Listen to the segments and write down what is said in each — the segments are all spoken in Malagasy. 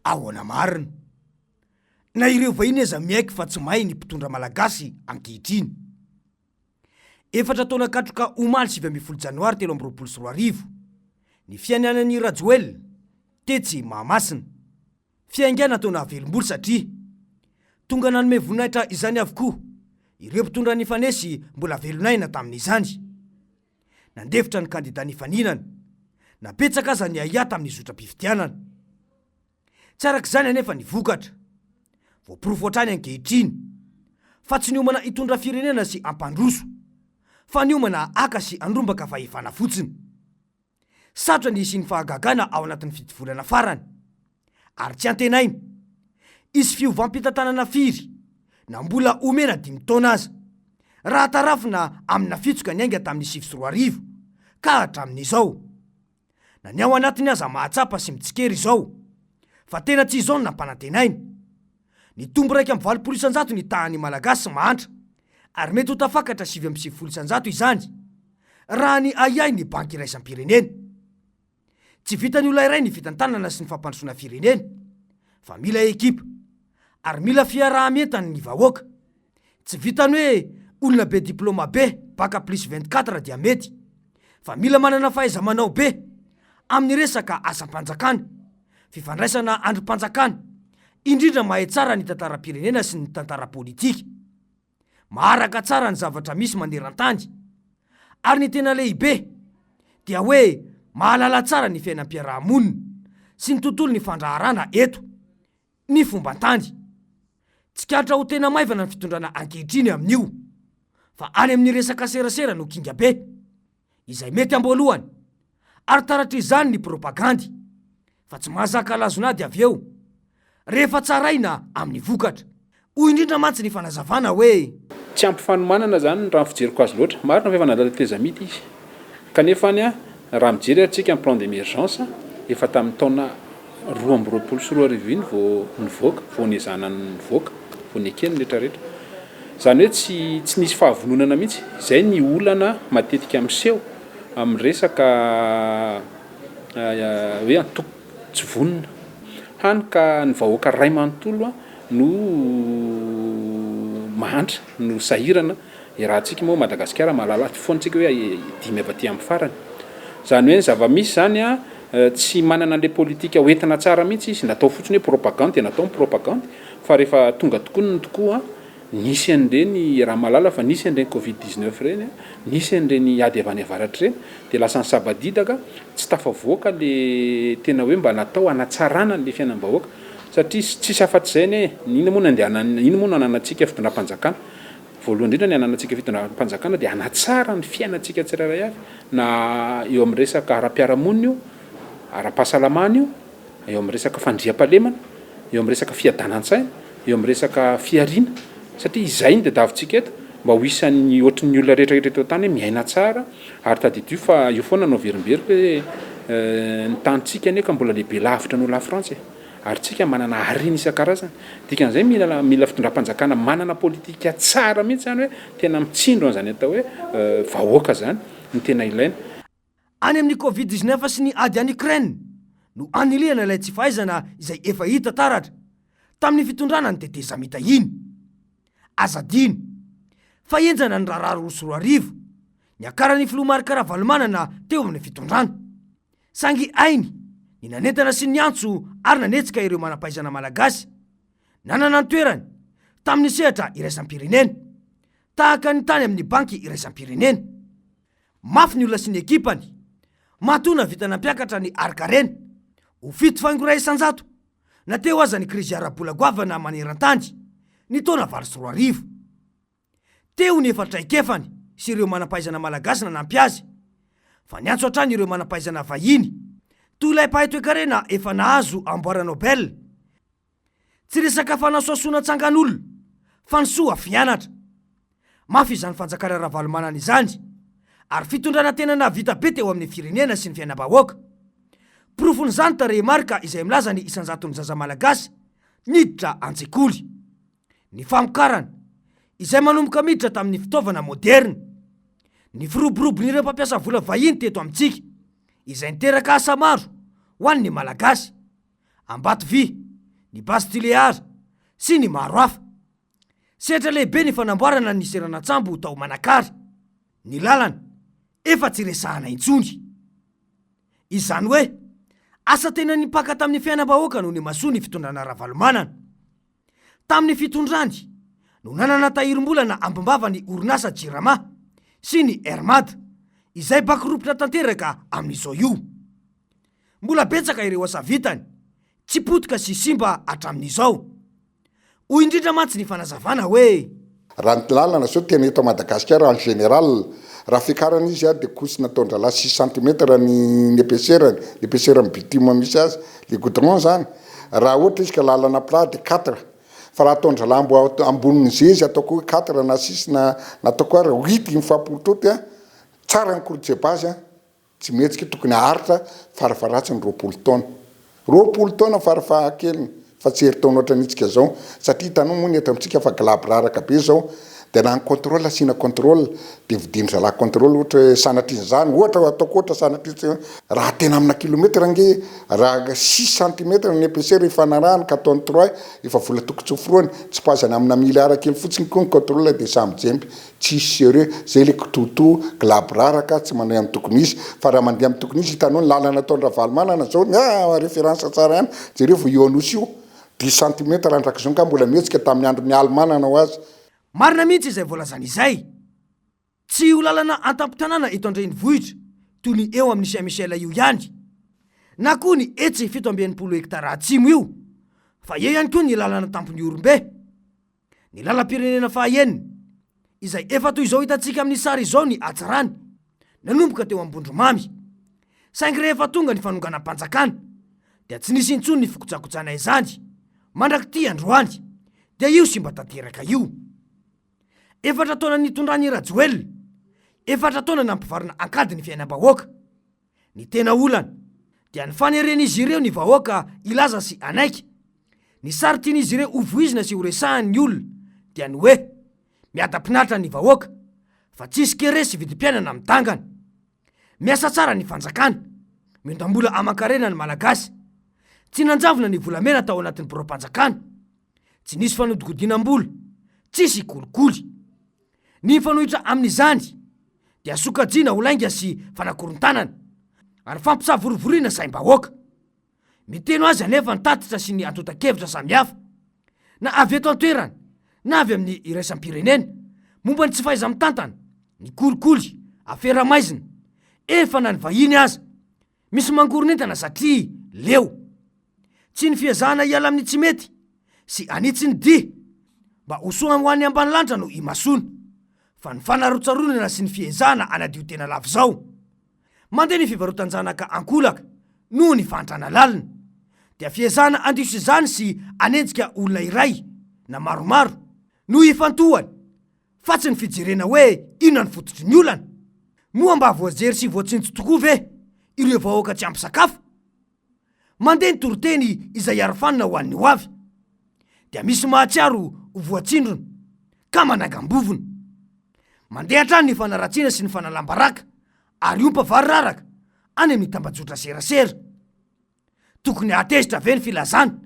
ahoana marina na ireo vahiny aza miaiky fa tsy mahay ny mpitondra malagasy ankehitriny. Efatra taona katroka omaly 20 janoary 2024 ny fiainanan'ny Rajoel Tetsy Mahamasina fiaingana taona velom-boly satria tonga nanome voninahitra izany avokoa ireo mpitondra ny fanesy mbola velonaina tamin'izany. Nandefitra ny kandida nifaninana napetsaka aza ny aia tamin'ny zotra-pifidianana. Tsy arak'izany anefa ny vokatra voapirofo ohatrany ankehitriny fa tsy niomana hitondra firenena sy ampandroso fa niomana aka sy andrombaka fahefana fotsiny. Satrotra ny isiny fahagagana ao anatin'ny fitovolana farany ary tsy antenainy isy fiovam-pitantanana firy na mbola omena 5 taona aza raha tarafina amina fitsoka ny ainga tamin'ny 2024 ka hatramin'izao. Na ny ao anatiny aza mahatsapa sy mitsikery izao fa tena tsy izao na mpanantenainy. Ny tombo 1.20 ny tahan'ny malagasy mahantra ary mety ho tafakatra 7.20 izany raha ny aiai ny banky iraisam-pirenena. Tsy vita ny olona iray ny fitantanana sy ny fampandrosoana firenena fa mila ekipa ary mila fiarah-mientana ny vahoaka. Tsy vita ny hoe olona be diplôma be baka plus 24 dia mety fa mila manana fahaiza-manao be amin'ny resaka asam-panjakana, fifandraisana androm-panjakana, indrindra mahay tsara ny tantaram-pirenena sy ny tantara politika, maharaka tsara ny zavatra misy maneran-tany ary ny tena lehibe dia hoe mahalala tsara ny fiainam-piarahamonina sy ny tontolo ny fandraharana eto ny fomban-tany. Tsy katra ho tena maivana ny fitondrana ankehitriny amin'io fa any amin'ny resaka serasera no kinga be izay mety amboalohany ary taratra izany ny propagandy fa tsy mahazaka lazonady avy eo rehefa tsaraina amin'ny vokatra. Hoy indrindra mantsy ny fanazavana hoe tsy ampifanomanana zany raha fijeriko azy loatra marina fa efa nadala tezamity izy kanefa any raha mijery atsika ny plan d'émergence efa tamin'ny taona 2024 iny vao nivoaka vao niezana ny nivoaka vao niekeny rehetrarehetra. Zany hoe tsy nisy fahavononana mihitsy izay ny olana matetika miseho amin'ny resaka hoe antoko tsy vonona hany ka ny vahoaka ray manontolo no mahantra no sahirana raha antsika moa Madagasikara mahalala foantsika hoe dimy avy aty amin'ny farany. Zany hoe zava-misy zany tsy manana le politika hoentina tsara mihitsy izy natao fotsiny hoe propagande natao propagande fa rehefa tonga tokoa nisy an'ireny raha malala fa nisy an'ireny Covid-19 reny nisy an'ireny ady avy any avaratra reny dia lasa ny sabadidaka tsy tafavoaka le tena hoe mba natao hanatsarana le fiainam-bahoaka satria tsisy afa-tsy izay ny ino moa no ananantsika fitondram-panjakana. Voalohany indrindra ny ananantsika fitondram-panjakana dia hanatsara ny fiainantsika tsirairay avy na eo amin'ny resaka ara-piarahamonina io, ara-pahasalamana io, eo amin'ny resaka fandriam-pahalemana, eo amin'ny resaka fiadanan-tsaina, eo amin'ny resaka fiariana satria izay ny tadiavintsika eto mba ho isan'ny ohatrin'ny olona rehetrarehetra eto an-tany hoe miaina tsara ary tadidio fa io foana no verimberika hoe ny tanyntsika neka mbola lehibe lavitra ny olona Frantsa ary tsika manana harina isan-karazany. Dikan'izay mila fitondram-panjakana manana politika tsara mihitsy zany hoe tena mitsindro an'izany atao hoe vahoaka zany ny tena ilaina. Any amin'ny Covid-19 sy ny ady any Ukraine no anilihana ilay tsy fahaizana izay efa hita taratra tamin'ny fitondrana ny teteza mita iny. Azadiny fa enjana ny raharaha 2024 ny akaran'ny filoha Marc Ravalomanana teo amin'ny fitondrana sangy ainy ny nanentana sy ny antso ary nanetsika ireo manampaizana malagasy nanana ny toerany tamin'ny sehatra iraisam-pirenena tahaka ny tany amin'ny banky iraisam-pirenena. Mafy ny olona sy ny ekipany matona vita nampiakatra ny arkarena ho fito faingo ray isan-jato na teo aza ny krizy ara-bolagoavana maneran-tany ny taona 2024 teo ny efatraikefany sy ireo manampaizana malagasy nanampy azy fa ny antso hatrany ireo manampaizana vahiny toy ilay mpahay toe-karena efa nahazo amboara Nobel. Tsy resaka fanasoasoana tsangan'olona fa nysoa fianatra. Mafy izany fanjakana Ravalomanana izany ary fitondrana tena navita be teo amin'ny firenena sy ny fiainam-bahoaka. Profon'izany tarehimarika izay milaza ny isan-jaton'ny zaza malagasy miditra an-tsekoly, ny famokarana izay manomboka miditra tamin'ny fitaovana moderna, ny firoborobon'ireo mpampiasa vola vahiny teto amintsika izay niteraka asa maro ho an'ny malagasy, Ambatovy, ny Bastileara sy ny maro hafa. Sehatra lehibe ny fanamboarana ny seranatsambo tao Manakary. Ny lalana efa tsy resahana intsony. Izany hoe asa tena nipaka tamin'ny fiainam-bahoaka no ny masoa ny fitondrana Ravalomanana. Tamin'ny fitondrany no nanana tahirim-bolana ambimbava ny orinasa Jirama sy ny Hermada izay bakiropitra tanteraka amin'izao io. Mbola betsaka ireo asa vitany, tsy potika sy simba hatramin'izao. Hoy indrindra mantsy ny fanazavana hoe raha ny lalana zao tena eto Madagasikara en général raha fikarana izy dia kosina taondrala 6 cm ny épaisseur bitume misy azy le goudron zany. Raha ohatra izy ka lalana plat de 4 fa raha taondrala amboniny zezy ataoko 4 na 6 na ataoko 8 mifapolotota tsara ny courte base tsy metsika tokony aharitra farafaratsiny 20 taona farafahakeliny fa tsy hery taona ohatran'itsika zao satria hitanao moa ny eto amintsika fa glaby raraka be zao dia na ny contrôle asina contrôle dia vidiny zalahy contrôle ohatra sanatriziny zany ohatra ataoko ohatra sanatriziny raha tena amina kilometra nge raha 6 cm ny épaisseur ifanarahany 43 efa vola tokotsoforony tsy pazany amina miliara kely fotsiny koa ny contrôle dia samy jempy tsy sérieux zay le kitoto glaby raraka tsy mandeha amin'ny tokony izy fa raha mandeha amin'ny tokony izy hitanao ny lalana ataon'ny Ravalomanana zao référence tsara ihany jereo vo ioanosy io 10 cm andrak'izao ka mbola mihetsika tamin'ny andron'ny Almanana ho azy. Marina mihitsy izay voalazana izay. Tsy ho lalana antampotanàna eto an-drenivohitra toy ny eo amin'ny Saint-Michel io ihany, na koa ny etsy 7 hektara atsimo io, fa eo ihany koa ny lalana tampony Orombe, ny lalam-pirenena fahaenina izay efa toy izao hitantsika amin'ny sary izao ny Hatsarany nanomboka teo Ambondromamy. Saingy rehefa tonga ny fanonganam-panjakana dia tsy nisy intsony ny fikojakojana izany mandrak'ty androany, dia io sy mba tanteraka io. 4 taona nitondrany Rajoelina, 4 taona nampivarina ankady ny fiainam-bahoaka. Ny tena olana dia ny faneren'izy ireo ny vahoaka ilaza sy anaiky. Ny sary tian'izy ireo ho voizina sy ho resahan'ny olona dia ny hoe miadam-pinatra ny vahoaka fa tsisy keresy vidim-piainana mitangana. Miasa tsara ny fanjakana, miondam-bola aman-karena ny malagasy. Tsy nanjavona ny volamena tao anatin'ny biro-panjakana. Tsy nisy fanodigodinam-bola, tsisy kolikoly. Ny fanohitra amin'izany dia sokajiana ho lainga sy fanakorontanana ary fampisavorovoriana saim-bahoaka. Miteno azy anefa ny tatitra sy ny antotan-kevitra samihafa na avy eto an-toerana na avy amin'ny iraisam-pirenena momba ny tsy fahaiza mitantana, ny kolikoly, afera-maizina, efa na ny vahiny aza misy mangoronentana satria leo. Tsy ny fiazahana hiala amin'ny tsy mety sy anitsy ny dia mba hosoa ho an'ny ambany lanitra no imasona, fa ny fanarotsaronana sy ny fiezahana anadio tena lafo zao. Mandeha ny fivarotan-janaka ankolaka noho ny fantrana lalina dia fiezahana andisy izany sy anenjika olona iray na maromaro no ifantohany, fa tsy ny fijerena hoe inona ny fototry ny olana. Moa mba voajery sy voatsinjo tokoa ve ireo vahoaka tsy ampy sakafo? Mandeha ny toroteny izay arofanina ho an'ny hoavy dia misy mahatsiaro ho voatsindrona ka manangam-bovona. Mandeha hatrany ny fanaratsiana sy ny fanalambaraka ary ompa vary raraka any amin'ny tambajotra serasera. Tokony atezitra ve ny filazana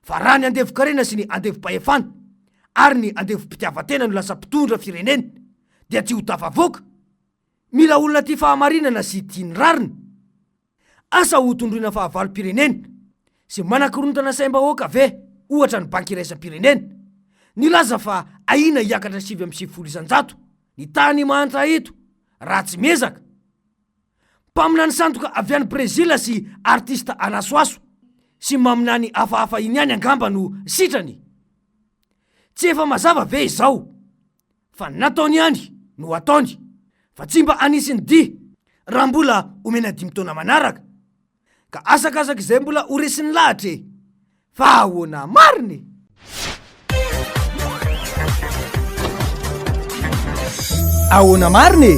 fa raha ny andevo-karena sy ny andevo-pahefana ary ny andevo-pitiavatena no lasa mpitondra firenena dia tsy ho tafavoaka. Mila olona tia fahamarinana sy tiany rarina. Asa ho tondroina fahavalo-pirenena sy manakorontana saim-bahoaka ve ohatra ny banky iraisam-pirenena nilaza fa aina hiakatra 750 ny tany mahantra eto raha tsy mezaka. Mpamina ny sandoka avy any Brezila sy artista anasoaso sy mamina ny hafahafa iny ihany angamba no sitrany. Tsy efa mazava ve izao fa nataony ihany no ataony, fa tsy mba anisy ny dia raha mbola omena 5 taona manaraka ka asakasaka izay mbola ho resiny lahatra fa ahoana mariny. Ahoana mariny